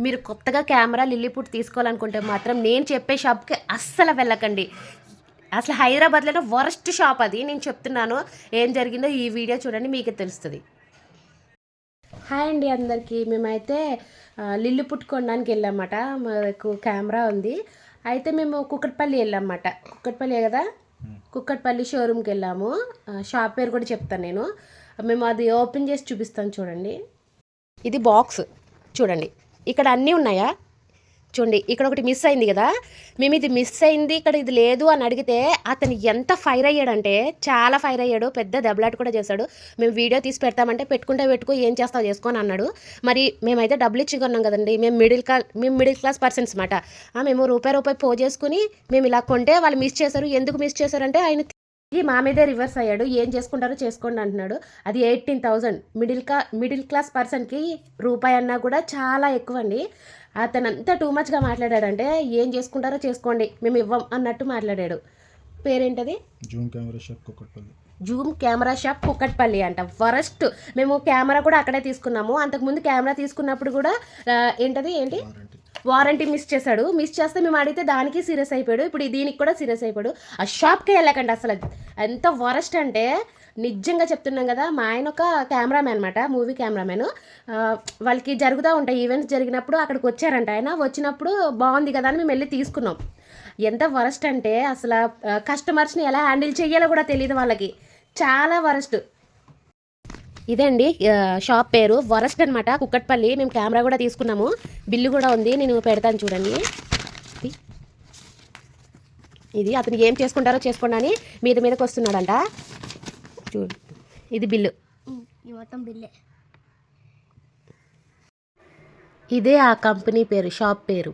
మీరు కొత్తగా camera Lilliput తీసుకోవాలనుకుంటే మాత్రం నేను చెప్పే షాప్కి అస్సలు వెళ్ళకండి. అసలు హైదరాబాద్లో వరస్ట్ షాప్ అది. నేను చెప్తున్నాను, ఏం జరిగిందో ఈ వీడియో చూడండి, మీకే తెలుస్తుంది. హాయ్ అండి అందరికీ. మేమైతే లిల్లీపుట్ కొనడానికి వెళ్ళామన్నమాట. మాకు కెమెరా ఉంది. అయితే మేము కుక్కట్పల్లి వెళ్ళామన్నమాట. కుక్కట్పల్లి కదా, కుక్కట్పల్లి షోరూమ్కి వెళ్ళాము. షాప్ పేరు కూడా చెప్తాను నేను. మేము అది ఓపెన్ చేసి చూపిస్తాను చూడండి. ఇది బాక్స్ చూడండి, ఇక్కడ అన్నీ ఉన్నాయా చూడండి. ఇక్కడ ఒకటి మిస్ అయింది కదా, మేము ఇది మిస్ అయింది, ఇక్కడ ఇది లేదు అని అడిగితే అతను ఎంత ఫైర్ అయ్యాడంటే చాలా ఫైర్ అయ్యాడు. పెద్ద దెబ్బలాట కూడా చేశాడు. మేము వీడియో తీసి పెడతామంటే పెట్టుకో, ఏం చేస్తావు చేసుకొని అన్నాడు. మరి మేమైతే డబ్బులు ఇచ్చి కొన్నాం కదండి. మేము మిడిల్ క్లాస్ పర్సన్స్ అనమాట. మేము రూపాయి పో చేసుకుని మేము ఇలా కొంటే వాళ్ళు మిస్ చేశారు. ఎందుకు మిస్ చేశారంటే ఆయన మా మీదే రివర్స్ అయ్యాడు. ఏం చేసుకుంటారో చేసుకోండి అంటున్నాడు. అది 18,000. మిడిల్ క్లాస్ పర్సన్కి రూపాయి అన్నా కూడా చాలా ఎక్కువ అండి. అతను అంతా టూ మచ్గా మాట్లాడాడంటే ఏం చేసుకుంటారో చేసుకోండి, మేము ఇవ్వం అన్నట్టు మాట్లాడాడు. పేరేంటది? Zoom camera shop Kukatpally. Zoom camera shop Kukatpally అంట. వరస్ట్. మేము కెమెరా కూడా అక్కడే తీసుకున్నాము. అంతకుముందు కెమెరా తీసుకున్నప్పుడు కూడా ఏంటి వారంటీ మిస్ చేశాడు. మిస్ చేస్తే మేము అడిగితే దానికి సీరియస్ అయిపోయాడు. ఇప్పుడు దీనికి కూడా సీరియస్ అయిపోయాడు. ఆ షాప్కే వెళ్ళకండి అసలు. ఎంత వరస్ట్ అంటే నిజంగా చెప్తున్నాం కదా. మా ఆయన ఒక కెమెరామ్యాన్ అనమాట, మూవీ కెమెరామ్యాన్. వాళ్ళకి జరుగుతూ ఉంటాయి ఈవెంట్స్. జరిగినప్పుడు అక్కడికి వచ్చారంట. ఆయన వచ్చినప్పుడు బాగుంది కదా అని మేము వెళ్ళి తీసుకున్నాం. ఎంత వరస్ట్ అంటే అసలు కస్టమర్స్ని ఎలా హ్యాండిల్ చేయాలో కూడా తెలియదు వాళ్ళకి. చాలా వరస్ట్. ఇదండి షాప్ పేరు, వరస్ట్ అనమాట, కుక్కట్పల్లి. మేము కెమెరా కూడా తీసుకున్నాము, బిల్లు కూడా ఉంది, నేను పెడతాను చూడండి. ఇది అతను ఏం చేసుకుంటారో చేసుకోండి అని మీదకి వస్తున్నాడంట. చూడు, ఇది బిల్లు. ఇదే ఆ కంపెనీ పేరు, షాప్ పేరు.